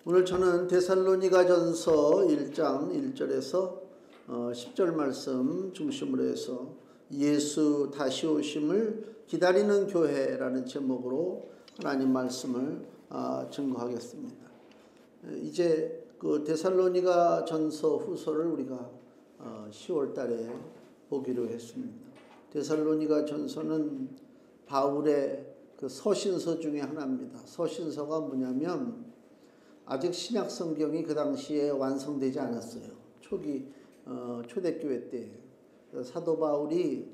오늘 저는 데살로니가전서 1장 1절에서 10절 말씀 중심으로 해서 예수 다시 오심을 기다리는 교회라는 제목으로 하나님 말씀을 증거하겠습니다. 이제 그 데살로니가전서 후서를 우리가 10월 달에 보기로 했습니다. 데살로니가전서는 바울의 그 서신서 중에 하나입니다. 서신서가 뭐냐면 아직 신약 성경이 그 당시에 완성되지 않았어요. 초기 초대교회 때 사도 바울이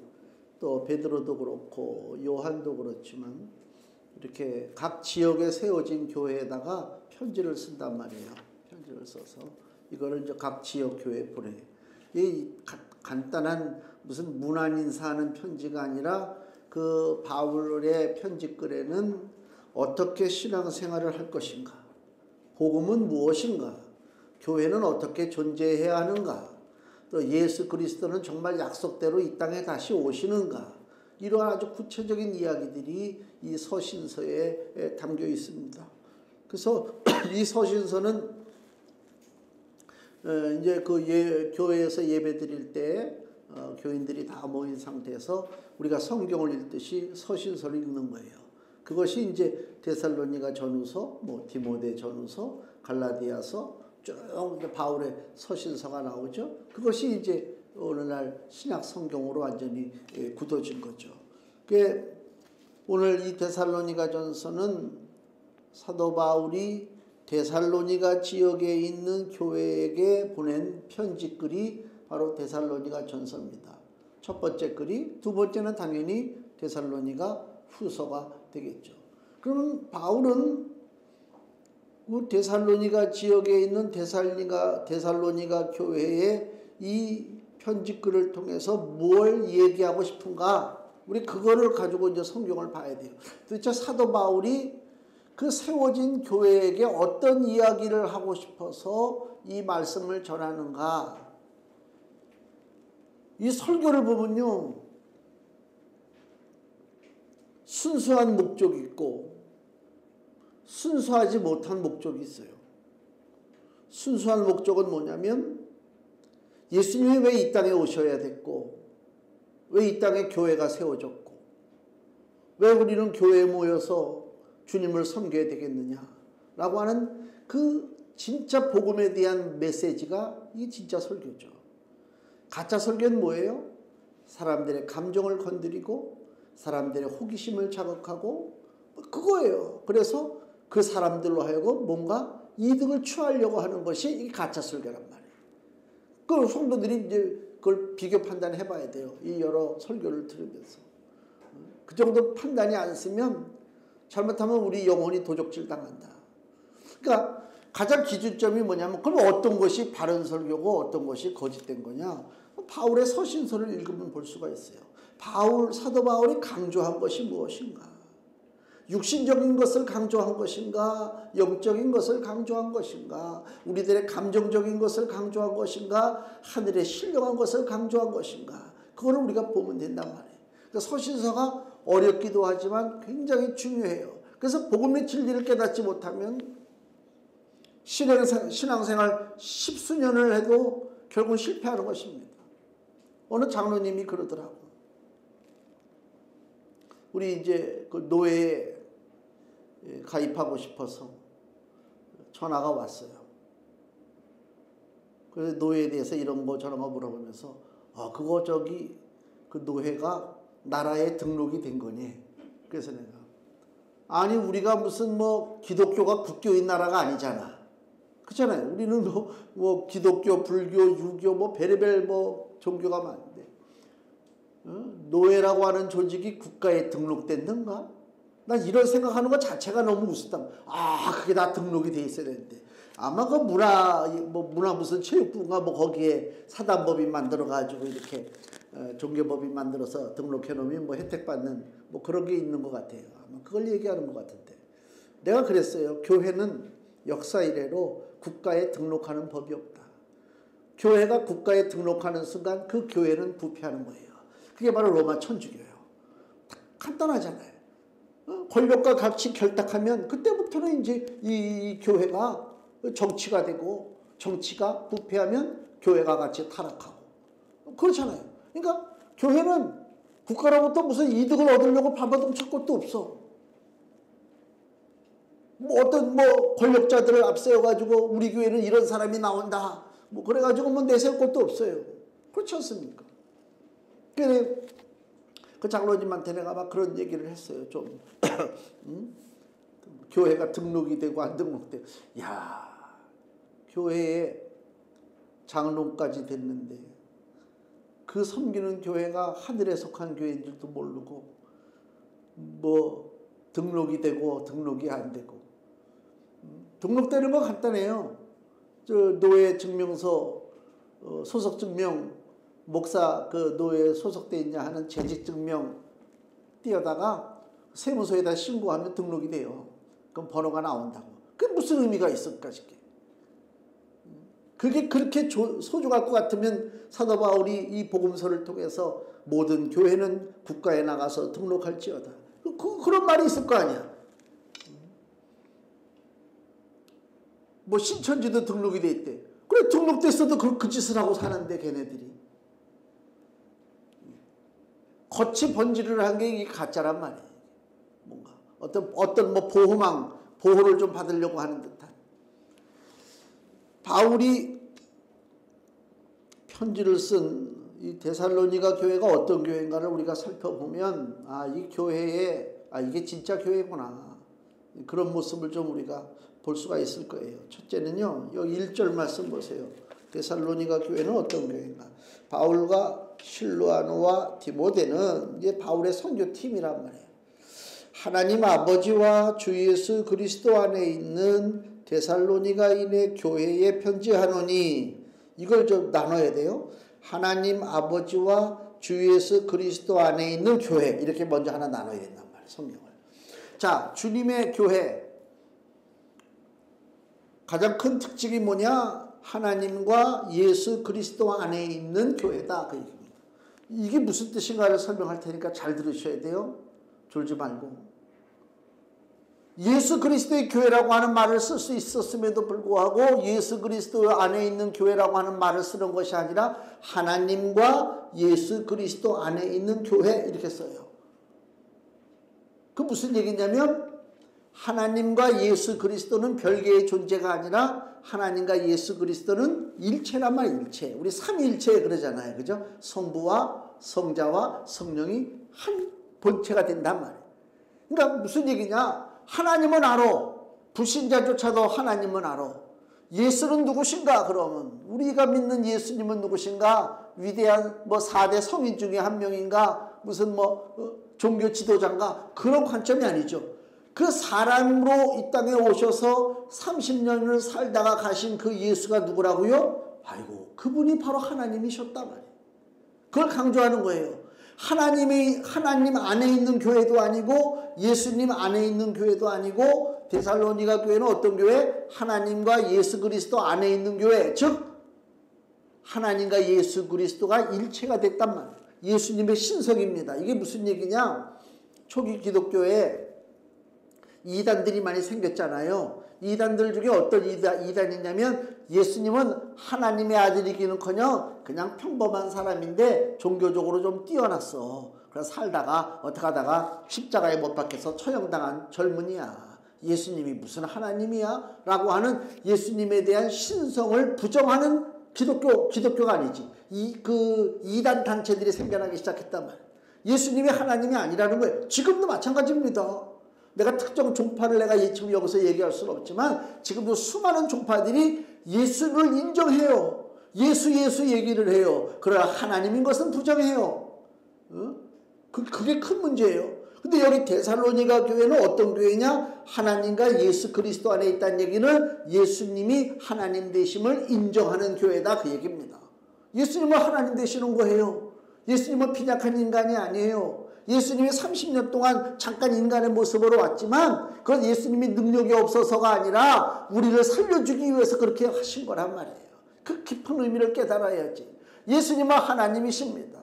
또 베드로도 그렇고 요한도 그렇지만 이렇게 각 지역에 세워진 교회에다가 편지를 쓴단 말이에요. 편지를 써서 이거를 이제 각 지역 교회에 보내. 이 간단한 무슨 문안 인사하는 편지가 아니라 그 바울의 편지글에는 어떻게 신앙생활을 할 것인가, 복음은 무엇인가, 교회는 어떻게 존재해야 하는가, 또 예수 그리스도는 정말 약속대로 이 땅에 다시 오시는가, 이러한 아주 구체적인 이야기들이 이 서신서에 담겨 있습니다. 그래서 이 서신서는 이제 그 교회에서 예배 드릴 때 교인들이 다 모인 상태에서 우리가 성경을 읽듯이 서신서를 읽는 거예요. 그것이 이제 데살로니가 전후서, 디모데 전후서, 갈라디아서 쭉 바울의 서신서가 나오죠. 그것이 이제 오늘날 신약 성경으로 완전히 굳어진 거죠. 오늘 이 데살로니가전서는 사도 바울이 데살로니가 지역에 있는 교회에게 보낸 편지글이 바로 데살로니가 전서입니다. 첫 번째 글이, 두 번째는 당연히 데살로니가 후서가 되겠죠. 그러면 바울은 데살로니가 지역에 있는 데살로니가 교회에 이 편지글을 통해서 뭘 얘기하고 싶은가? 우리 그거를 가지고 이제 성경을 봐야 돼요. 도대체 사도 바울이 그 세워진 교회에게 어떤 이야기를 하고 싶어서 이 말씀을 전하는가? 이 설교를 보면요, 순수한 목적이 있고 순수하지 못한 목적이 있어요. 순수한 목적은 뭐냐면 예수님이 왜 이 땅에 오셔야 됐고, 왜 이 땅에 교회가 세워졌고, 왜 우리는 교회에 모여서 주님을 섬겨야 되겠느냐라고 하는 그 진짜 복음에 대한 메시지가 이 진짜 설교죠. 가짜 설교는 뭐예요? 사람들의 감정을 건드리고 사람들의 호기심을 자극하고 그거예요. 그래서 그 사람들로 하여금 뭔가 이득을 취하려고 하는 것이 이 가짜 설교란 말이에요. 그 성도들이 이제 그걸 비교 판단해 봐야 돼요. 이 여러 설교를 들으면서. 그 정도 판단이 안 쓰면 잘못하면 우리 영혼이 도적질 당한다. 그러니까 가장 기준점이 뭐냐면, 그럼 어떤 것이 바른 설교고 어떤 것이 거짓된 거냐? 바울의 서신서를 읽으면 볼 수가 있어요. 사도 바울이 강조한 것이 무엇인가? 육신적인 것을 강조한 것인가? 영적인 것을 강조한 것인가? 우리들의 감정적인 것을 강조한 것인가? 하늘의 신령한 것을 강조한 것인가? 그거를 우리가 보면 된단 말이에요. 그러니까 서신서가 어렵기도 하지만 굉장히 중요해요. 그래서 복음의 진리를 깨닫지 못하면 신앙생활 10수년을 해도 결국은 실패하는 것입니다. 어느 장로님이 그러더라고. 우리 이제 그 노예에 가입하고 싶어서 전화가 왔어요. 그래서 노예에 대해서 이런 거 저런 거 물어보면서 그거 그 노예가 나라에 등록이 된 거니? 그래서 내가 아니 우리가 무슨 기독교가 국교인 나라가 아니잖아. 그렇잖아요. 우리는 기독교, 불교, 유교 별의별 종교가 많은데 노예라고 하는 조직이 국가에 등록됐는가? 난 이런 생각하는 것 자체가 너무 우습다. 그게 다 등록이 돼 있어야 되는데 아마 그 문화 무슨 체육부인가 거기에 사단법인 만들어 가지고 이렇게 종교법인 만들어서 등록해 놓으면 혜택 받는 그런 게 있는 것 같아요. 아마 그걸 얘기하는 것 같은데, 내가 그랬어요. 교회는 역사 이래로 국가에 등록하는 법이 없다. 교회가 국가에 등록하는 순간 그 교회는 부패하는 거예요. 그게 바로 로마 천주교예요. 간단하잖아요. 권력과 같이 결탁하면 그때부터는 이제 이 교회가 정치가 되고 정치가 부패하면 교회가 같이 타락하고 그렇잖아요. 그러니까 교회는 국가로부터 무슨 이득을 얻으려고 발버둥 칠 것도 없어. 뭐 어떤 권력자들을 앞세워가지고 우리 교회는 이런 사람이 나온다. 뭐 그래가지고 내세울 것도 없어요. 그렇지 않습니까? 그래 그 장로님한테 내가 막 그런 얘기를 했어요. 좀 교회가 등록이 되고 안 등록되고, 야 교회에 장로까지 됐는데 그 섬기는 교회가 하늘에 속한 교회인 줄도 모르고 등록이 되고 등록이 안 되고. 등록되는 거 간단해요. 노예 증명서 소속 증명, 목사 그 노예에 소속돼 있냐 하는 재직 증명 띄어다가 세무서에다 신고하면 등록이 돼요. 그럼 번호가 나온다고. 그게 무슨 의미가 있을까 싶게. 그게 그렇게 소중할 것 같으면 사도 바울이 이 복음서를 통해서 모든 교회는 국가에 나가서 등록할지어다. 그런 말이 있을 거 아니야. 신천지도 등록이 돼 있대. 그래 등록됐어도 그 짓을 하고 사는데 걔네들이. 겉이 번지를 한 게 이게 가짜란 말이에요. 뭔가 어떤 보호를 좀 받으려고 하는 듯한. 바울이 편지를 쓴 이 데살로니가 교회가 어떤 교회인가를 우리가 살펴보면 이 교회에 이게 진짜 교회구나. 그런 모습을 좀 우리가 볼 수가 있을 거예요. 첫째는요. 여기 1절 말씀 보세요. 데살로니가 교회는 어떤 교회인가. 바울과 실로아노와 디모데는 이제 바울의 선교팀이란 말이에요. 하나님 아버지와 주 예수 그리스도 안에 있는 데살로니가인의 교회에 편지하노니, 이걸 좀 나눠야 돼요. 하나님 아버지와 주 예수 그리스도 안에 있는 교회, 이렇게 먼저 하나 나눠야 된단 말이에요. 성경을. 자, 주님의 교회 가장 큰 특징이 뭐냐? 하나님과 예수 그리스도 안에 있는 교회다, 그 얘기입니다. 이게 무슨 뜻인가를 설명할 테니까 잘 들으셔야 돼요. 졸지 말고. 예수 그리스도의 교회라고 하는 말을 쓸 수 있었음에도 불구하고 예수 그리스도 안에 있는 교회라고 하는 말을 쓰는 것이 아니라 하나님과 예수 그리스도 안에 있는 교회, 이렇게 써요. 그 무슨 얘기냐면 하나님과 예수 그리스도는 별개의 존재가 아니라 하나님과 예수 그리스도는 일체란 말이에요. 일체. 우리 삼위일체 그러잖아요. 그죠? 성부와 성자와 성령이 한 본체가 된단 말이에요. 그러니까 무슨 얘기냐? 하나님은 알아. 불신자조차도 하나님은 알아. 예수는 누구신가? 그러면 우리가 믿는 예수님은 누구신가? 위대한 4대 성인 중에 한 명인가? 무슨 종교 지도자인가? 그런 관점이 아니죠. 그 사람으로 이 땅에 오셔서 30년을 살다가 가신 그 예수가 누구라고요? 아이고, 그분이 바로 하나님이셨단 말이에요. 그걸 강조하는 거예요. 하나님 안에 있는 교회도 아니고 예수님 안에 있는 교회도 아니고 데살로니가 교회는 어떤 교회? 하나님과 예수 그리스도 안에 있는 교회. 즉 하나님과 예수 그리스도가 일체가 됐단 말이에요. 예수님의 신성입니다. 이게 무슨 얘기냐? 초기 기독교에 이단들이 많이 생겼잖아요. 이단들 중에 어떤 이단이냐면 예수님은 하나님의 아들이기는커녕 그냥 평범한 사람인데 종교적으로 좀 뛰어났어. 그래서 살다가 어떻게 하다가 십자가에 못 박혀서 처형당한 젊은이야. 예수님이 무슨 하나님이야? 라고 하는 예수님에 대한 신성을 부정하는 기독교가 아니지. 이단 단체들이 생겨나기 시작했단 말이야. 예수님이 하나님이 아니라는 거예요. 지금도 마찬가지입니다. 내가 특정 종파를 내가 지금 여기서 얘기할 수는 없지만 지금도 수많은 종파들이 예수를 인정해요. 예수 얘기를 해요. 그러나 하나님인 것은 부정해요. 그게 큰 문제예요. 근데 여기 데살로니가 교회는 어떤 교회냐? 하나님과 예수 그리스도 안에 있다는 얘기는 예수님이 하나님 되심을 인정하는 교회다, 그 얘기입니다. 예수님은 하나님 되시는 거예요. 예수님은 빈약한 인간이 아니에요. 예수님이 30년 동안 잠깐 인간의 모습으로 왔지만 그건 예수님이 능력이 없어서가 아니라 우리를 살려주기 위해서 그렇게 하신 거란 말이에요. 그 깊은 의미를 깨달아야지. 예수님은 하나님이십니다.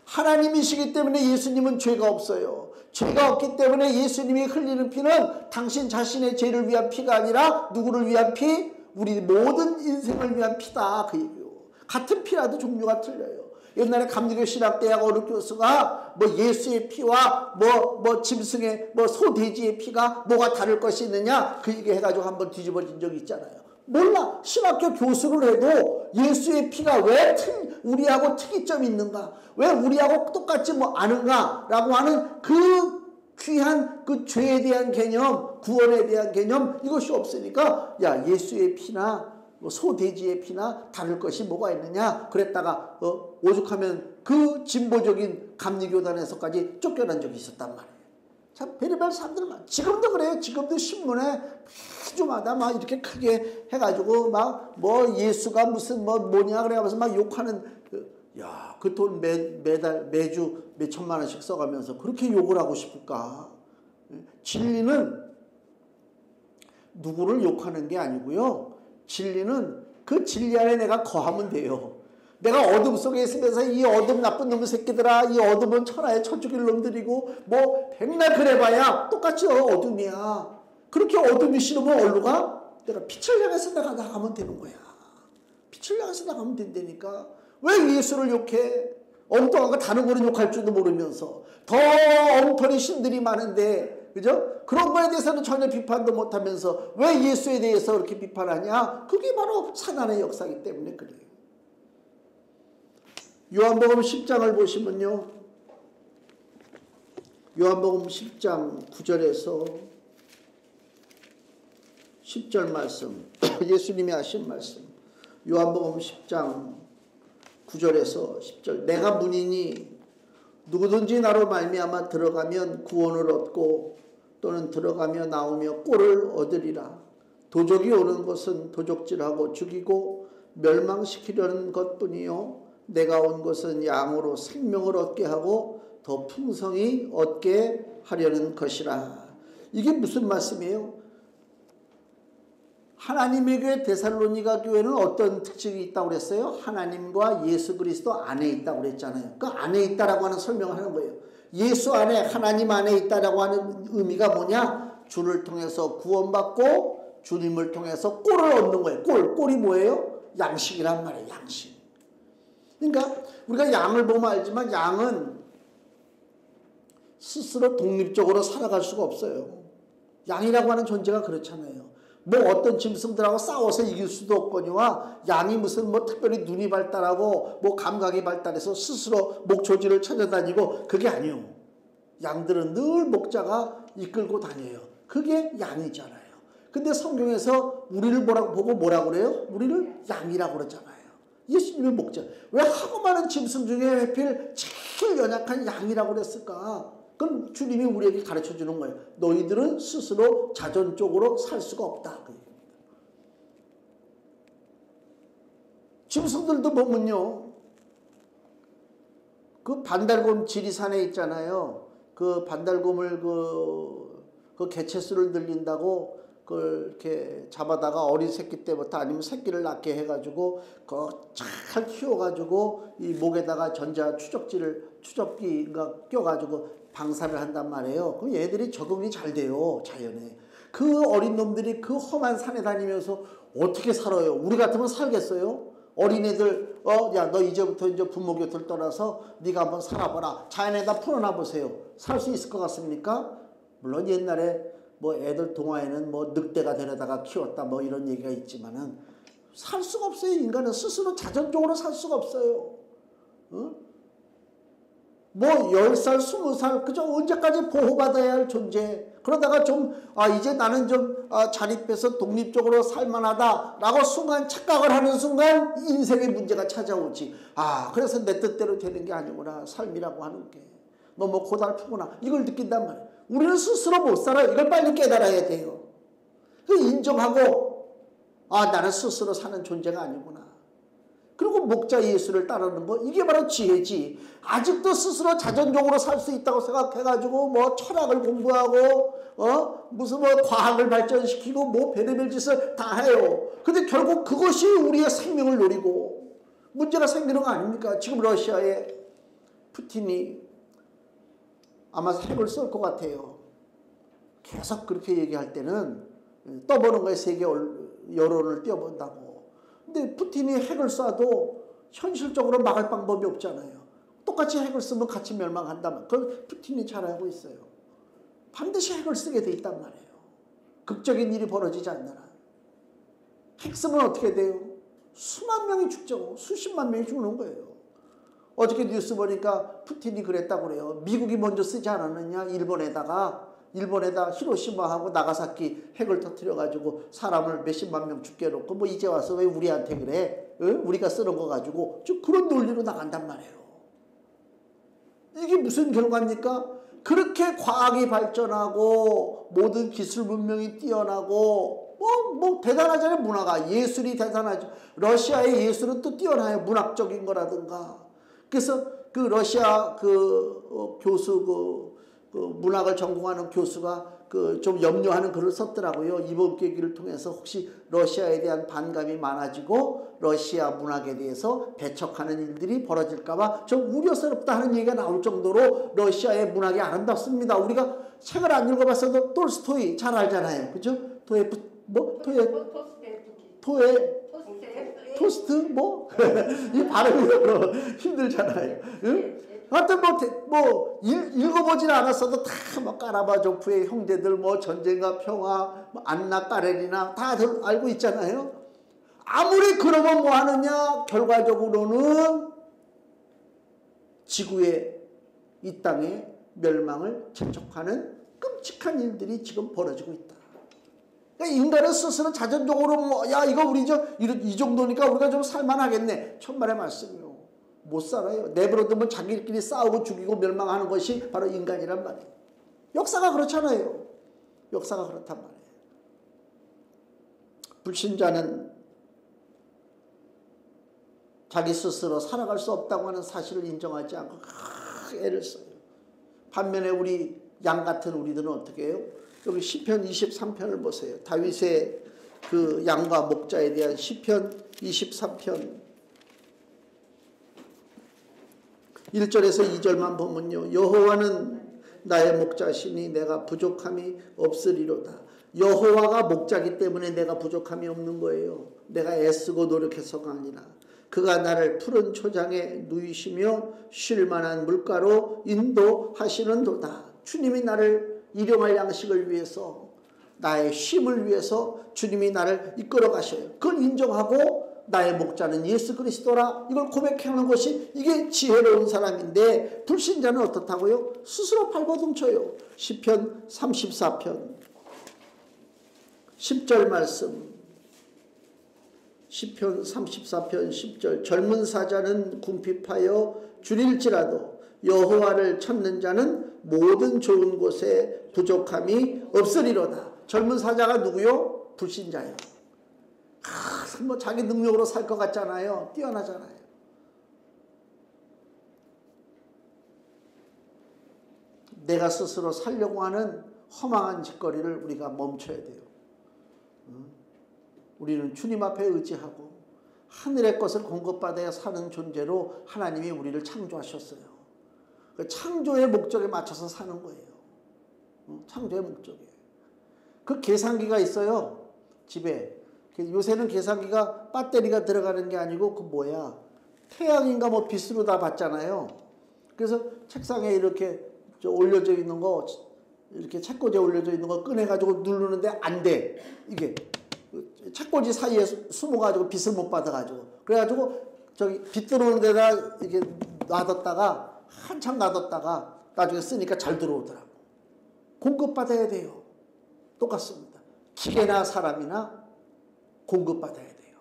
하나님이시기 때문에 예수님은 죄가 없어요. 죄가 없기 때문에 예수님이 흘리는 피는 당신 자신의 죄를 위한 피가 아니라 누구를 위한 피? 우리 모든 인생을 위한 피다 그 얘기요. 같은 피라도 종류가 틀려요. 옛날에 감리교 신학대학 어느 교수가 뭐 예수의 피와 뭐 짐승의 뭐 소돼지의 피가 뭐가 다를 것이 있느냐 그 얘기 해가지고 한번 뒤집어진 적이 있잖아요. 몰라. 신학교 교수를 해도 예수의 피가 왜 우리하고 특이점이 있는가, 왜 우리하고 똑같지 뭐 않은가 라고 하는 그 귀한 그 죄에 대한 개념, 구원에 대한 개념, 이것이 없으니까 야 예수의 피나 뭐 소돼지의 피나 다를 것이 뭐가 있느냐 그랬다가 오죽하면 그 진보적인 감리교단에서까지 쫓겨난 적이 있었단 말이에요. 참 별의별 사람들만 지금도 그래요. 지금도 신문에 매주마다 막 이렇게 크게 해가지고 막 뭐 예수가 무슨 뭐 뭐냐 그래가면서 막 욕하는 야, 그 돈 매주 몇 천만 원씩 써가면서 그렇게 욕을 하고 싶을까? 진리는 누구를 욕하는 게 아니고요. 진리는 그 진리 안에 내가 거하면 돼요. 내가 어둠 속에 있으면서 이 어둠 나쁜 놈의 새끼들아, 이 어둠은 천하의 천죽일 놈들이고 뭐 백날 그래봐야 똑같이 어둠이야. 그렇게 어둠이 싫으면 어디로 가? 내가 빛을 향해서 내가 나가면 되는 거야. 빛을 향해서 나가면 된다니까. 왜 예수를 욕해? 엉뚱한 거 다른 거는 욕할 줄도 모르면서 더 엉터리 신들이 많은데, 그죠? 그런 거에 대해서는 전혀 비판도 못하면서 왜 예수에 대해서 그렇게 비판하냐? 그게 바로 사단의 역사이기 때문에 그래요. 요한복음 10장을 보시면요, 요한복음 10장 9절에서 10절 말씀, 예수님이 하신 말씀, 요한복음 10장 9절에서 10절. 내가 문이니 누구든지 나로 말미암아 들어가면 구원을 얻고 또는 들어가며 나오며 꼴을 얻으리라. 도적이 오는 것은 도적질하고 죽이고 멸망시키려는 것뿐이요 내가 온 것은 양으로 생명을 얻게 하고 더 풍성히 얻게 하려는 것이라. 이게 무슨 말씀이에요? 하나님의 교회 데살로니가 교회는 어떤 특징이 있다고 그랬어요? 하나님과 예수 그리스도 안에 있다고 그랬잖아요. 그 안에 있다라고 하는 설명을 하는 거예요. 예수 안에, 하나님 안에 있다라고 하는 의미가 뭐냐? 주를 통해서 구원받고 주님을 통해서 꼴을 얻는 거예요. 꼴이 뭐예요? 양식이란 말이에요. 양식. 그러니까 우리가 양을 보면 알지만 양은 스스로 독립적으로 살아갈 수가 없어요. 양이라고 하는 존재가 그렇잖아요. 뭐 어떤 짐승들하고 싸워서 이길 수도 없거니와 양이 무슨 뭐 특별히 눈이 발달하고 뭐 감각이 발달해서 스스로 목초지를 찾아다니고 그게 아니에요. 양들은 늘 목자가 이끌고 다녀요. 그게 양이잖아요. 근데 성경에서 우리를 보고 뭐라고 그래요? 우리를 양이라고 그러잖아요. 예수님의 목자. 왜 하고 많은 짐승 중에 하필 제일 연약한 양이라고 그랬을까? 그건 주님이 우리에게 가르쳐주는 거예요. 너희들은 스스로 자존적으로 살 수가 없다. 짐승들도 보면요, 그 반달곰 지리산에 있잖아요. 그 반달곰을 그 개체수를 늘린다고 그걸 이렇게 잡아다가 어린 새끼 때부터 아니면 새끼를 낳게 해가지고 그거 잘 키워가지고 이 목에다가 전자 추적기가 껴가지고 방사를 한단 말이에요. 그럼 얘들이 적응이 잘 돼요, 자연에. 그 어린 놈들이 그 험한 산에 다니면서 어떻게 살아요? 우리 같으면 살겠어요? 어린애들, 야, 너 이제부터 이제 부모 곁을 떠나서 네가 한번 살아봐라. 자연에다 풀어놔 보세요. 살 수 있을 것 같습니까? 물론 옛날에 뭐 애들 동화에는 뭐 늑대가 데려다가 키웠다 뭐 이런 얘기가 있지만은 살 수가 없어요. 인간은 스스로 자존적으로 살 수가 없어요. 뭐 10살, 20살 그저 언제까지 보호받아야 할 존재. 그러다가 좀 이제 나는 좀 자립해서 독립적으로 살만하다 라고 순간 착각을 하는 순간 인생의 문제가 찾아오지. 그래서 내 뜻대로 되는 게 아니구나. 삶이라고 하는 게. 너무 고달프구나. 이걸 느낀단 말이에요. 우리는 스스로 못 살아요. 이걸 빨리 깨달아야 돼요. 그 인정하고 나는 스스로 사는 존재가 아니구나. 그리고 목자 예수를 따르는 거, 이게 바로 지혜지. 아직도 스스로 자존적으로 살 수 있다고 생각해가지고 뭐 철학을 공부하고 무슨 뭐 과학을 발전시키고 뭐 별의별 짓을 다 해요. 근데 결국 그것이 우리의 생명을 노리고 문제가 생기는 거 아닙니까? 지금 러시아에 푸틴이 아마 핵을 쏠 것 같아요. 계속 그렇게 얘기할 때는 떠보는 거예요. 세계 여론을 띄워본다고. 근데 푸틴이 핵을 쏴도 현실적으로 막을 방법이 없잖아요. 똑같이 핵을 쓰면 같이 멸망한다면 그걸 푸틴이 잘 알고 있어요. 반드시 핵을 쓰게 돼 있단 말이에요. 극적인 일이 벌어지지 않는 한. 핵 쓰면 어떻게 돼요? 수만 명이 죽죠. 수십만 명이 죽는 거예요. 어저께 뉴스 보니까 푸틴이 그랬다고 그래요. 미국이 먼저 쓰지 않았느냐? 일본에다 히로시마하고 나가사키 핵을 터뜨려가지고 사람을 몇십만 명 죽게 해놓고 뭐 이제 와서 왜 우리한테 그래? 우리가 쓰는 거 가지고 좀 그런 논리로 나간단 말이에요. 이게 무슨 결과입니까? 그렇게 과학이 발전하고 모든 기술 문명이 뛰어나고 뭐 대단하잖아요. 문화가. 예술이 대단하죠. 러시아의 예술은 또 뛰어나요. 문학적인 거라든가. 그래서 그 러시아 교수 문학을 전공하는 교수가 좀 염려하는 글을 썼더라고요. 이번 계기를 통해서 혹시 러시아에 대한 반감이 많아지고 러시아 문학에 대해서 배척하는 일들이 벌어질까봐 좀 우려스럽다 하는 얘기가 나올 정도로 러시아의 문학이 아름답습니다. 우리가 책을 안 읽어봤어도 톨스토이 잘 알잖아요. 그죠? 토스트 뭐? 이 발음이 힘들잖아요. 응? 하여튼 읽어보진 않았어도 다 뭐 까라바조프의 형제들 뭐 전쟁과 평화 뭐 안나 까레리나 다들 알고 있잖아요. 아무리 그러면 뭐 하느냐? 결과적으로는 지구의 이 땅의 멸망을 재촉하는 끔찍한 일들이 지금 벌어지고 있다. 그러니까 인간은 스스로 자전적으로 뭐 야 이거 우리 이 정도니까 우리가 좀 살만하겠네. 천만의 말씀이요. 못 살아요. 내버려두면 자기들끼리 싸우고 죽이고 멸망하는 것이 바로 인간이란 말이에요. 역사가 그렇잖아요. 역사가 그렇단 말이에요. 불신자는 자기 스스로 살아갈 수 없다고 하는 사실을 인정하지 않고 애를 써요. 반면에 우리 양 같은 우리들은 어떻게 해요? 여기 시편 23편을 보세요. 다윗의 그 양과 목자에 대한 시편 23편 1절에서 2절만 보면요. 여호와는 나의 목자시니 내가 부족함이 없으리로다. 여호와가 목자기 때문에 내가 부족함이 없는 거예요. 내가 애쓰고 노력해서가 아니라 그가 나를 푸른 초장에 누이시며 쉴 만한 물가로 인도하시는도다. 주님이 나를 일용할 양식을 위해서 나의 쉼을 위해서 주님이 나를 이끌어 가셔요. 그걸 인정하고 나의 목자는 예수 그리스도라 이걸 고백하는 것이 이게 지혜로운 사람인데 불신자는 어떻다고요? 스스로 발버둥쳐요. 시편 34편 10절 말씀 시편 34편 10절 젊은 사자는 궁핍하여 줄일지라도 여호와를 찾는 자는 모든 좋은 곳에 부족함이 없으리로다. 젊은 사자가 누구요? 불신자예요. 뭐 자기 능력으로 살 것 같잖아요. 뛰어나잖아요. 내가 스스로 살려고 하는 허망한 짓거리를 우리가 멈춰야 돼요. 우리는 주님 앞에 의지하고 하늘의 것을 공급받아야 사는 존재로 하나님이 우리를 창조하셨어요. 그 창조의 목적에 맞춰서 사는 거예요. 창조의 목적에. 그 계산기가 있어요. 집에. 요새는 계산기가 배터리가 들어가는 게 아니고 그 뭐야 태양인가 뭐 빛으로 다 받잖아요. 그래서 책상에 이렇게 올려져 있는 거 이렇게 책꽂이에 올려져 있는 거 꺼내가지고 누르는데 안 돼. 이게 책꽂이 사이에 숨어가지고 빛을 못 받아가지고 그래가지고 저기 빛 들어오는 데다 이렇게 놔뒀다가 한참 놔뒀다가 나중에 쓰니까 잘 들어오더라고. 공급받아야 돼요. 똑같습니다. 기계나 사람이나 공급받아야 돼요.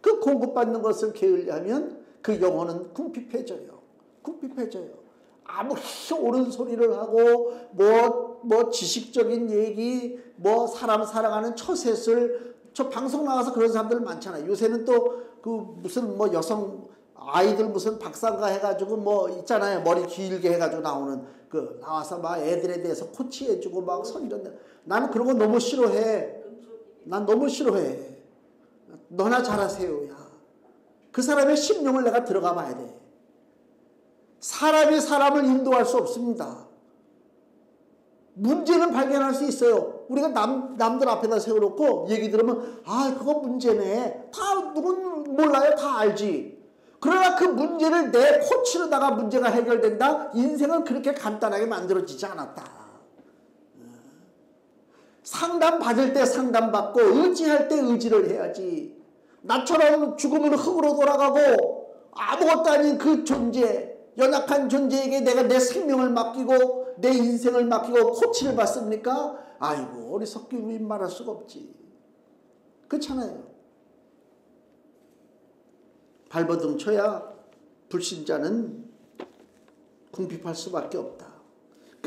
그 공급받는 것을 게을리하면 그 영혼은 궁핍해져요. 궁핍해져요. 아무 옳은 소리를 하고 뭐 지식적인 얘기 뭐 사람 살아가는 처셋을 저 방송 나와서 그런 사람들 많잖아요. 요새는 또 그 무슨 뭐 여성 아이들 무슨 박사가 해가지고 뭐 있잖아요. 머리 길게 해가지고 나오는 그 나와서 막 애들에 대해서 코치해주고 막 선전. 나는 그런 거 너무 싫어해. 난 너무 싫어해. 너나 잘하세요. 야. 그 사람의 심령을 내가 들어가 봐야 돼. 사람이 사람을 인도할 수 없습니다. 문제는 발견할 수 있어요. 우리가 남들 앞에다 세워놓고 얘기 들으면 그거 문제네. 다 누군 몰라요. 다 알지. 그러나 그 문제를 내 코치로다가 문제가 해결된다? 인생은 그렇게 간단하게 만들어지지 않았다. 상담받을 때 상담받고 의지할 때 의지를 해야지. 나처럼 죽으면 흙으로 돌아가고 아무것도 아닌 그 존재, 연약한 존재에게 내가 내 생명을 맡기고 내 인생을 맡기고 코치를 받습니까? 아이고 어리석기 우린 말할 수가 없지. 그렇잖아요. 발버둥 쳐야 불신자는 궁핍할 수밖에 없다.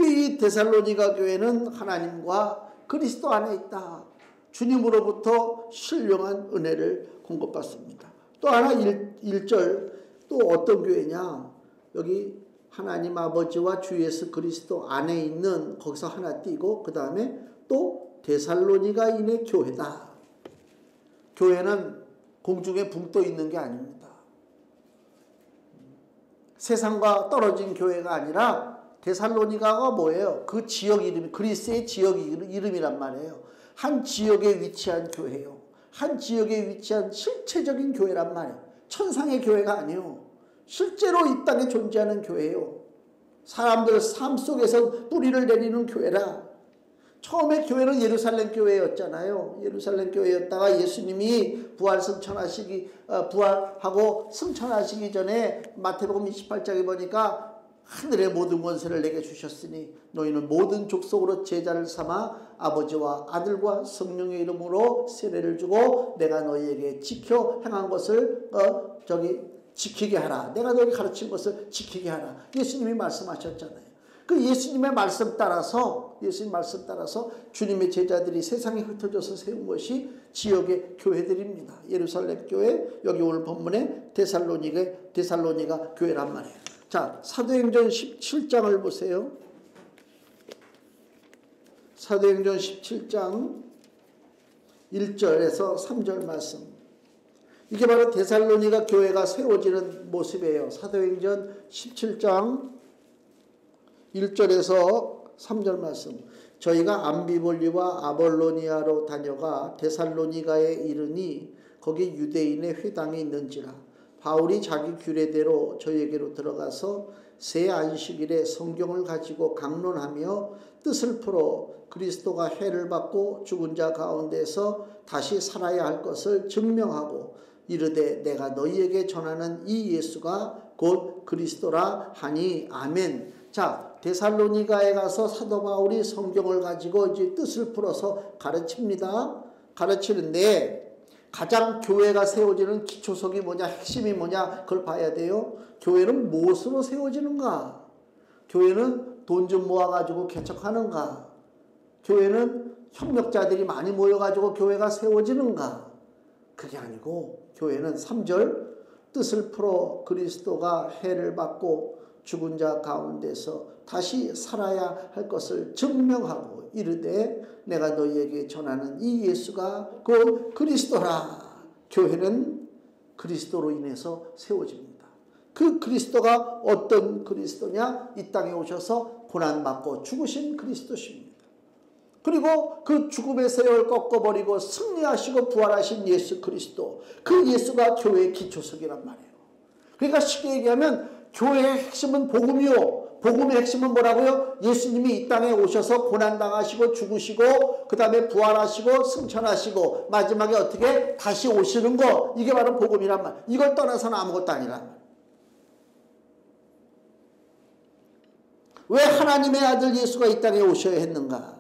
이 데살로니가 교회는 하나님과 그리스도 안에 있다. 주님으로부터 신령한 은혜를 공급받습니다. 또 하나 1절 또 어떤 교회냐. 여기 하나님 아버지와 주 예수 그리스도 안에 있는 거기서 하나 띄고 그 다음에 또 데살로니가인의 교회다. 교회는 공중에 붕 떠 있는 게 아닙니다. 세상과 떨어진 교회가 아니라 데살로니가가 뭐예요? 그 지역 이름이 그리스의 지역 이름이란 말이에요. 한 지역에 위치한 교회요. 한 지역에 위치한 실체적인 교회란 말이에요. 천상의 교회가 아니에요. 실제로 이 땅에 존재하는 교회예요. 사람들 삶 속에서 뿌리를 내리는 교회라. 처음에 교회는 예루살렘 교회였잖아요. 예루살렘 교회였다가 예수님이 부활하고 승천하시기 전에 마태복음 28장에 보니까 하늘의 모든 권세를 내게 주셨으니 너희는 모든 족속으로 제자를 삼아 아버지와 아들과 성령의 이름으로 세례를 주고 내가 너희에게 지켜 행한 것을 지키게 하라. 내가 너희 가르친 것을 지키게 하라. 예수님이 말씀하셨잖아요. 그 예수님의 말씀 따라서 주님의 제자들이 세상에 흩어져서 세운 것이 지역의 교회들입니다. 예루살렘 교회, 여기 오늘 본문에 데살로니가 교회란 말이에요. 자, 사도행전 17장을 보세요. 사도행전 17장 1절에서 3절 말씀. 이게 바로 데살로니가 교회가 세워지는 모습이에요. 사도행전 17장 1절에서 3절 말씀. 저희가 암비볼리와 아볼로니아로 다녀가 데살로니가에 이르니 거기 유대인의 회당이 있는지라. 바울이 자기 규례대로 저희에게로 들어가서 새 안식일에 성경을 가지고 강론하며 뜻을 풀어 그리스도가 해를 받고 죽은 자 가운데서 다시 살아야 할 것을 증명하고 이르되 내가 너희에게 전하는 이 예수가 곧 그리스도라 하니 아멘. 자, 데살로니가에 가서 사도 바울이 성경을 가지고 이제 뜻을 풀어서 가르칩니다. 가르치는데 가장 교회가 세워지는 기초석이 뭐냐, 핵심이 뭐냐, 그걸 봐야 돼요. 교회는 무엇으로 세워지는가? 교회는 돈 좀 모아가지고 개척하는가? 교회는 협력자들이 많이 모여가지고 교회가 세워지는가? 그게 아니고 교회는 3절 뜻을 풀어 그리스도가 해를 받고 죽은 자 가운데서 다시 살아야 할 것을 증명하고 이르되 내가 너희에게 전하는 이 예수가 곧 그리스도라. 교회는 그리스도로 인해서 세워집니다. 그 그리스도가 어떤 그리스도냐? 이 땅에 오셔서 고난받고 죽으신 그리스도십니다. 그리고 그 죽음의 세월 꺾어버리고 승리하시고 부활하신 예수 그리스도, 그 예수가 교회의 기초석이란 말이에요. 그러니까 쉽게 얘기하면 교회의 핵심은 복음이요. 복음의 핵심은 뭐라고요? 예수님이 이 땅에 오셔서 고난당하시고 죽으시고 그 다음에 부활하시고 승천하시고 마지막에 어떻게 다시 오시는 거, 이게 바로 복음이란 말. 이걸 떠나서는 아무것도 아니란 말. 왜 하나님의 아들 예수가 이 땅에 오셔야 했는가?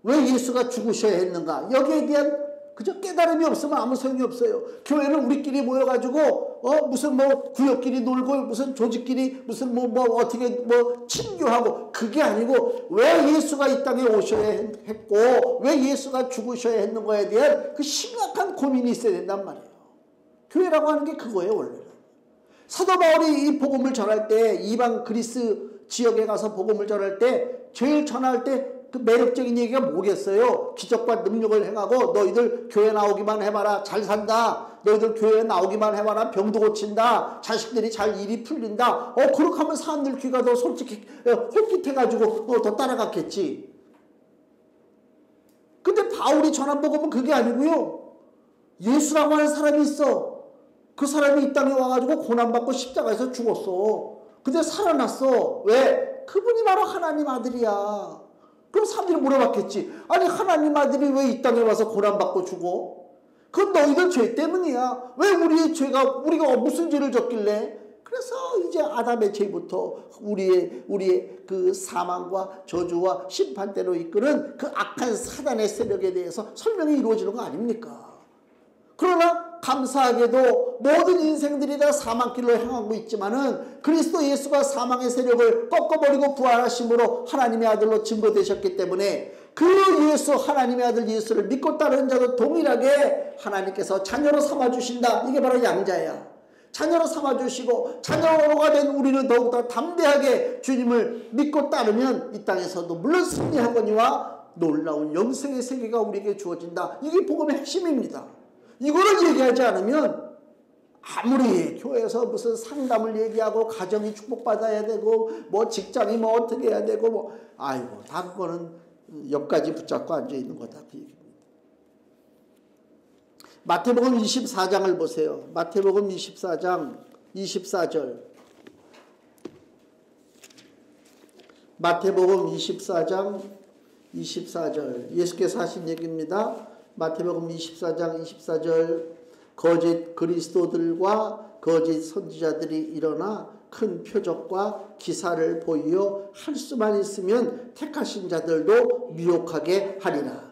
왜 예수가 죽으셔야 했는가? 여기에 대한 그저 깨달음이 없으면 아무 소용이 없어요. 교회는 우리끼리 모여가지고 무슨 구역끼리 놀고 무슨 조직끼리 무슨 어떻게 친교하고, 그게 아니고 왜 예수가 이 땅에 오셔야 했고 왜 예수가 죽으셔야 했는 거에 대한 그 심각한 고민이 있어야 된단 말이에요. 교회라고 하는 게 그거예요. 원래는 사도 바울이 이 복음을 전할 때, 이방 그리스 지역에 가서 복음을 전할 때 제일 전할 때 그 매력적인 얘기가 뭐겠어요? 기적과 능력을 행하고 너희들 교회 나오기만 해봐라 잘 산다. 너희들 교회 나오기만 해봐라 병도 고친다. 자식들이 잘 일이 풀린다. 그렇게 하면 사람들 귀가 더 솔직히 홀깃해가지고 더 따라갔겠지. 근데 바울이 전한 복음은 그게 아니고요. 예수라고 하는 사람이 있어. 그 사람이 이 땅에 와가지고 고난받고 십자가에서 죽었어. 근데 살아났어. 왜? 그분이 바로 하나님 아들이야. 그럼 사람들이 물어봤겠지. 아니 하나님 아들이 왜 이 땅에 와서 고난받고 죽어? 그건 너희들 죄 때문이야. 왜 우리가 무슨 죄를 졌길래? 그래서 이제 아담의 죄부터 우리의 그 사망과 저주와 심판대로 이끄는 그 악한 사단의 세력에 대해서 설명이 이루어지는 거 아닙니까? 그러나 감사하게도 모든 인생들이 다 사망길로 향하고 있지만은 그리스도 예수가 사망의 세력을 꺾어버리고 부활하심으로 하나님의 아들로 증거되셨기 때문에 그 예수 하나님의 아들 예수를 믿고 따르는 자도 동일하게 하나님께서 자녀로 삼아주신다. 이게 바로 양자야. 자녀로 삼아주시고 자녀가 된 우리는 더욱더 담대하게 주님을 믿고 따르면 이 땅에서도 물론 승리하거니와 놀라운 영생의 세계가 우리에게 주어진다. 이게 복음의 핵심입니다. 이거를 얘기하지 않으면 아무리 교회에서 무슨 상담을 얘기하고 가정이 축복받아야 되고 뭐 직장이 뭐 어떻게 해야 되고 뭐 아이고 다 그거는 옆까지 붙잡고 앉아있는 거다 그 얘기입니다. 마태복음 24장을 보세요. 마태복음 24장 24절. 마태복음 24장 24절. 예수께서 하신 얘기입니다. 마태복음 24장 24절. 거짓 그리스도들과 거짓 선지자들이 일어나 큰 표적과 기사를 보이어 할 수만 있으면 택하신 자들도 미혹하게 하리라.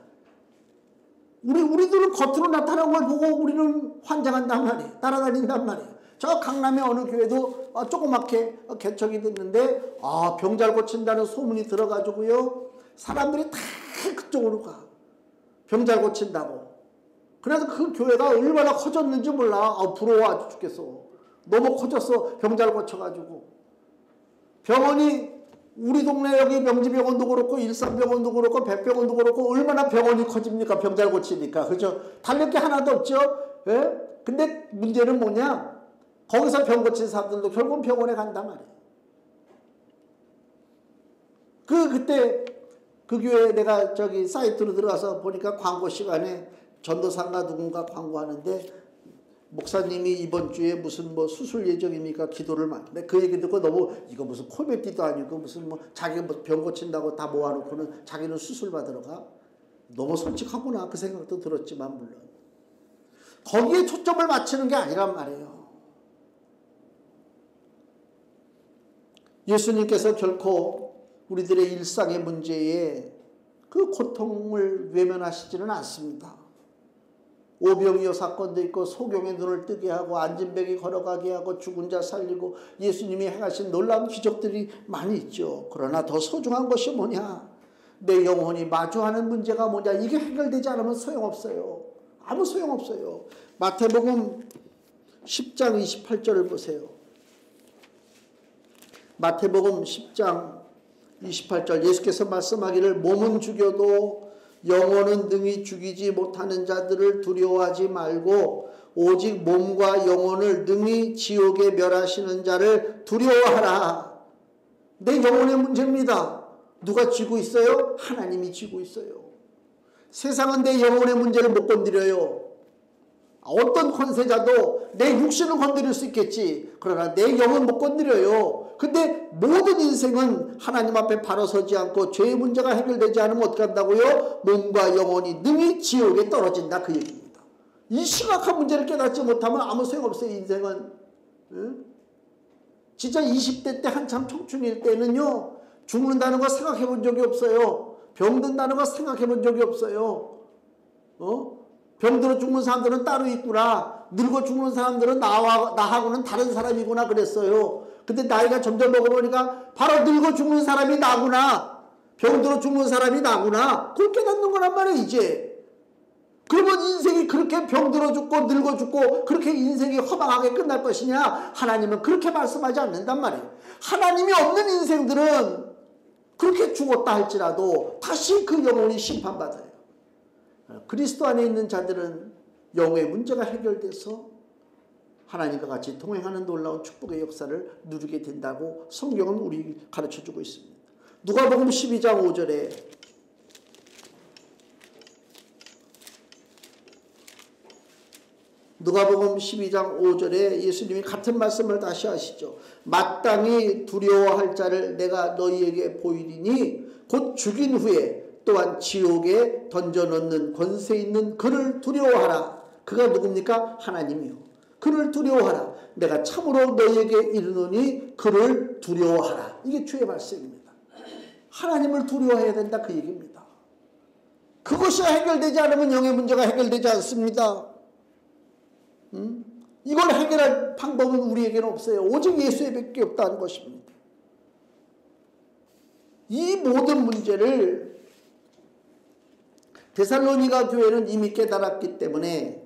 우리들은 겉으로 나타난 걸 보고 우리는 환장한단 말이에요. 따라다닌단 말이에요. 저 강남의 어느 교회도 조그맣게 개척이 됐는데 병 잘 고친다는 소문이 들어가지고요. 사람들이 다 그쪽으로 가. 병 잘 고친다고. 그래서 그 교회가 얼마나 커졌는지 몰라. 부러워 아주 죽겠어. 너무 커졌어. 병 잘 고쳐가지고. 병원이 우리 동네 여기 명지병원도 그렇고 일산병원도 그렇고 백병원도 그렇고 얼마나 병원이 커집니까? 병 잘 고치니까. 그죠? 달릴 게 하나도 없죠? 예? 근데 문제는 뭐냐? 거기서 병 고친 사람들도 결국은 병원에 간단 말이에요. 그때 그 교회 내가 저기 사이트로 들어가서 보니까 광고 시간에 전도사가 누군가 광고하는데 목사님이 이번 주에 무슨 뭐 수술 예정입니까? 기도를 많이. 그 얘기 듣고 너무 이거 무슨 코미디도 아니고 무슨 뭐 자기가 뭐 병 고친다고 다 모아놓고는 자기는 수술 받으러 가? 너무 솔직하구나 그 생각도 들었지만 물론 거기에 초점을 맞추는 게 아니란 말이에요. 예수님께서 결코 우리들의 일상의 문제에 그 고통을 외면하시지는 않습니다. 오병이어 사건도 있고 소경의 눈을 뜨게 하고 안진뱅이 걸어가게 하고 죽은 자 살리고 예수님이 행하신 놀라운 기적들이 많이 있죠. 그러나 더 소중한 것이 뭐냐? 내 영혼이 마주하는 문제가 뭐냐? 이게 해결되지 않으면 소용없어요. 아무 소용없어요. 마태복음 10장 28절을 보세요. 마태복음 10장 28절 예수께서 말씀하기를 몸은 죽여도 영혼은 능히 죽이지 못하는 자들을 두려워하지 말고 오직 몸과 영혼을 능히 지옥에 멸하시는 자를 두려워하라. 내 영혼의 문제입니다. 누가 쥐고 있어요? 하나님이 쥐고 있어요. 세상은 내 영혼의 문제를 못 건드려요. 어떤 권세자도 내 육신을 건드릴 수 있겠지. 그러나 내 영은 못 건드려요. 근데 모든 인생은 하나님 앞에 바로 서지 않고 죄의 문제가 해결되지 않으면 어떻게 한다고요? 몸과 영혼이 능히 지옥에 떨어진다 그 얘기입니다. 이 심각한 문제를 깨닫지 못하면 아무 소용없어요. 인생은. 응? 진짜 20대 때 한참 청춘일 때는요. 죽는다는 거 생각해 본 적이 없어요. 병든다는 거 생각해 본 적이 없어요. 병들어 죽는 사람들은 따로 있구나. 늙어 죽는 사람들은 나하고는 다른 사람이구나 그랬어요. 근데 나이가 점점 먹어보니까 바로 늙어 죽는 사람이 나구나. 병들어 죽는 사람이 나구나. 그걸 깨닫는 거란 말이에요 이제. 그러면 인생이 그렇게 병들어 죽고 늙어 죽고 그렇게 인생이 허망하게 끝날 것이냐? 하나님은 그렇게 말씀하지 않는단 말이에요. 하나님이 없는 인생들은 그렇게 죽었다 할지라도 다시 그 영혼이 심판받아요. 그리스도 안에 있는 자들은 영의 문제가 해결돼서 하나님과 같이 동행하는 놀라운 축복의 역사를 누리게 된다고 성경은 우리 가르쳐주고 있습니다. 누가복음 12장 5절에 누가복음 12장 5절에 예수님이 같은 말씀을 다시 하시죠. 마땅히 두려워할 자를 내가 너희에게 보이리니 곧 죽인 후에 또한 지옥에 던져넣는 권세 있는 그를 두려워하라. 그가 누굽니까? 하나님이요. 그를 두려워하라. 내가 참으로 너희에게 이르노니 그를 두려워하라. 이게 주의 말씀입니다. 하나님을 두려워해야 된다 그 얘기입니다. 그것이 해결되지 않으면 영의 문제가 해결되지 않습니다. 이걸 해결할 방법은 우리에게는 없어요. 오직 예수에밖에 없다는 것입니다. 이 모든 문제를 데살로니가 교회는 이미 깨달았기 때문에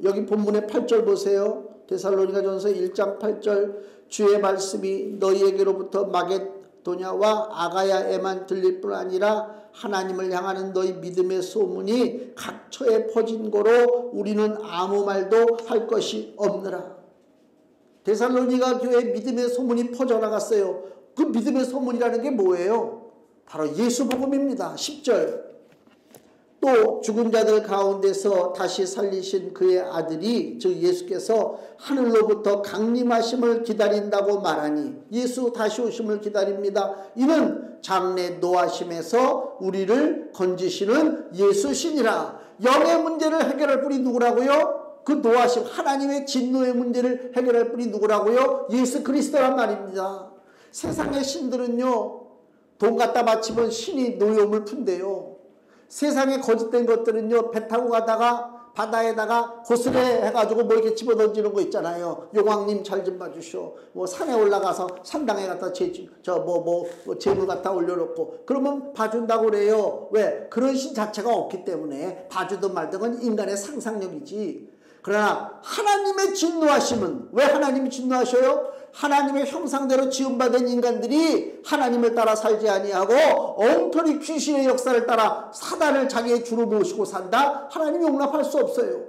여기 본문의 8절 보세요. 데살로니가전서 1장 8절 주의 말씀이 너희에게로부터 마게도냐와 아가야에만 들릴 뿐 아니라 하나님을 향하는 너희 믿음의 소문이 각처에 퍼진 거로 우리는 아무 말도 할 것이 없느라. 데살로니가 교회 믿음의 소문이 퍼져나갔어요. 그 믿음의 소문이라는 게 뭐예요? 바로 예수 복음입니다. 10절 또 죽은 자들 가운데서 다시 살리신 그의 아들이 즉 예수께서 하늘로부터 강림하심을 기다린다고 말하니 예수 다시 오심을 기다립니다. 이는 장래 노하심에서 우리를 건지시는 예수시니라. 영의 문제를 해결할 분이 누구라고요? 그 노하심 하나님의 진노의 문제를 해결할 분이 누구라고요? 예수 그리스도란 말입니다. 세상의 신들은요 돈 갖다 바치면 신이 노여움을 푼대요. 세상에 거짓된 것들은요 배 타고 가다가 바다에다가 고스레 해가지고 뭐 이렇게 집어던지는 거 있잖아요. 용왕님 잘 좀 봐주시오. 뭐 산에 올라가서 산당에 갖다 재물 갖다 올려놓고 그러면 봐준다고 그래요. 왜? 그런 신 자체가 없기 때문에 봐주든 말든 인간의 상상력이지. 그러나 하나님의 진노하심은 왜 하나님이 진노하셔요? 하나님의 형상대로 지음받은 인간들이 하나님을 따라 살지 아니하고 엉터리 귀신의 역사를 따라 사단을 자기의 주로 모시고 산다? 하나님이 용납할 수 없어요.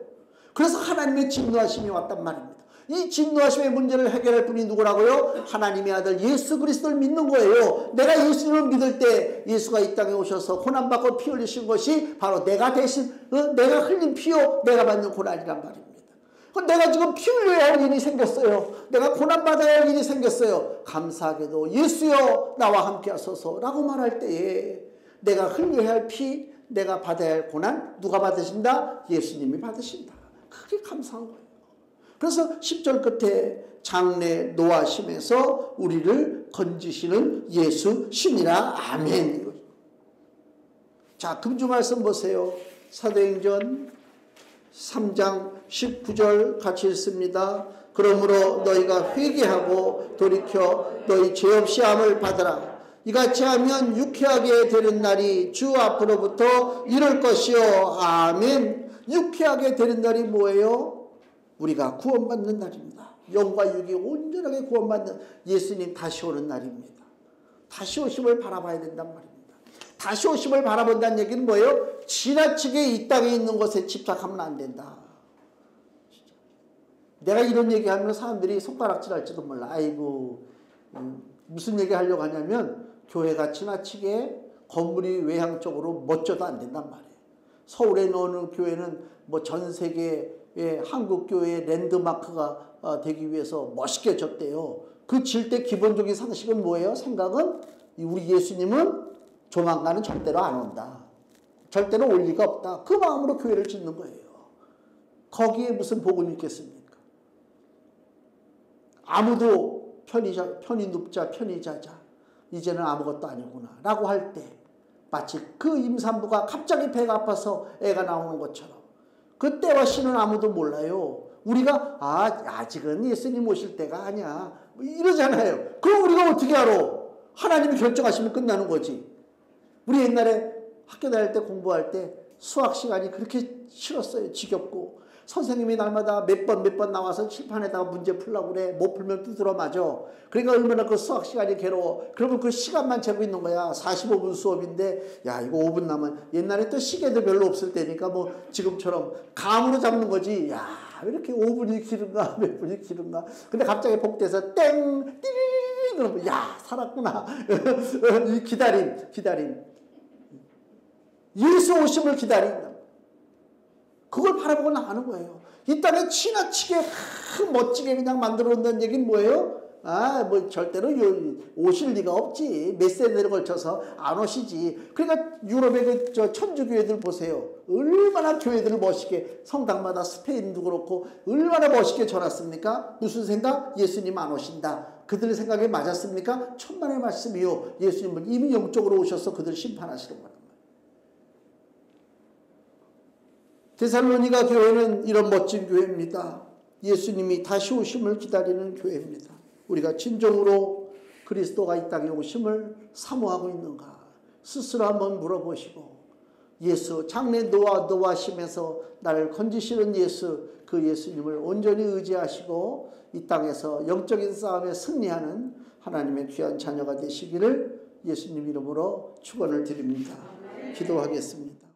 그래서 하나님의 진노하심이 왔단 말입니다. 이 진노하심의 문제를 해결할 분이 누구라고요? 하나님의 아들 예수 그리스도를 믿는 거예요. 내가 예수님을 믿을 때 예수가 이 땅에 오셔서 고난받고 피 흘리신 것이 바로 내가 대신 내가 흘린 피요 내가 받는 고난이란 말입니다. 내가 지금 피 흘려야 할 일이 생겼어요. 내가 고난받아야 할 일이 생겼어요. 감사하게도 예수여 나와 함께 하소서 라고 말할 때에 내가 흘려야 할 피, 내가 받아야 할 고난 누가 받으신다? 예수님이 받으신다. 그게 감사한 거예요. 그래서 10절 끝에 장래 노하심에서 우리를 건지시는 예수 신이라 아멘. 자, 금주 말씀 보세요. 사도행전 3장 19절 같이 읽습니다. 그러므로 너희가 회개하고 돌이켜 너희 죄 없이 함을 받으라. 이같이 하면 유쾌하게 되는 날이 주 앞으로부터 이럴 것이요. 아멘. 유쾌하게 되는 날이 뭐예요? 우리가 구원받는 날입니다. 영과 육이 온전하게 구원받는 예수님 다시 오는 날입니다. 다시 오심을 바라봐야 된단 말입니다. 다시 오심을 바라본다는 얘기는 뭐예요? 지나치게 이 땅에 있는 것에 집착하면 안 된다. 내가 이런 얘기하면 사람들이 손가락질 할지도 몰라. 아이고 무슨 얘기 하려고 하냐면 교회가 지나치게 건물이 외향적으로 멋져도 안 된단 말이에요. 서울에 어느 교회는 뭐 전 세계의 한국 교회의 랜드마크가 되기 위해서 멋있게 졌대요. 그 질 때 기본적인 상식은 뭐예요? 생각은 우리 예수님은 조만간은 절대로 안 온다. 절대로 올 리가 없다. 그 마음으로 교회를 짓는 거예요. 거기에 무슨 복음이 있겠습니까? 아무도 편히 눕자 편히 자자 이제는 아무것도 아니구나 라고 할 때 마치 그 임산부가 갑자기 배가 아파서 애가 나오는 것처럼 그때와 시는 아무도 몰라요. 우리가 아직은 예수님 오실 때가 아니야 이러잖아요. 그럼 우리가 어떻게 알아? 하나님이 결정하시면 끝나는 거지. 우리 옛날에 학교 다닐 때 공부할 때 수학 시간이 그렇게 싫었어요. 지겹고 선생님이 날마다 몇 번 나와서 칠판에다가 문제 풀라고 그래. 못 풀면 두드러 맞아. 그러니까 얼마나 그 수학 시간이 괴로워. 그러면 그 시간만 재고 있는 거야. 45분 수업인데 야 이거 5분 남은. 옛날에 또 시계도 별로 없을 때니까 뭐 지금처럼 감으로 잡는 거지. 야 왜 이렇게 5분이 길은가 몇 분이 길은가. 근데 갑자기 복대서 땡 띠리리리 그러면 야 살았구나. 이 기다림. 예수 오심을 기다린다. 그걸 바라보고 나가는 거예요. 이 땅에 지나치게 멋지게 그냥 만들어 놓는다는 얘기는 뭐예요? 뭐 절대로 오실 리가 없지. 몇 세대를 걸쳐서 안 오시지. 그러니까 유럽의 그 천주교회들 보세요. 얼마나 교회들을 멋있게 성당마다 스페인도 그렇고 얼마나 멋있게 전했습니까? 무슨 생각? 예수님 안 오신다. 그들의 생각에 맞았습니까? 천만의 말씀이요. 예수님은 이미 영적으로 오셔서 그들을 심판하시는 거예요. 데살로니가 교회는 이런 멋진 교회입니다. 예수님이 다시 오심을 기다리는 교회입니다. 우리가 진정으로 그리스도가 이 땅에 오심을 사모하고 있는가 스스로 한번 물어보시고 예수 장래 노하심에서 나를 건지시는 예수 그 예수님을 온전히 의지하시고 이 땅에서 영적인 싸움에 승리하는 하나님의 귀한 자녀가 되시기를 예수님 이름으로 축원을 드립니다. 기도하겠습니다.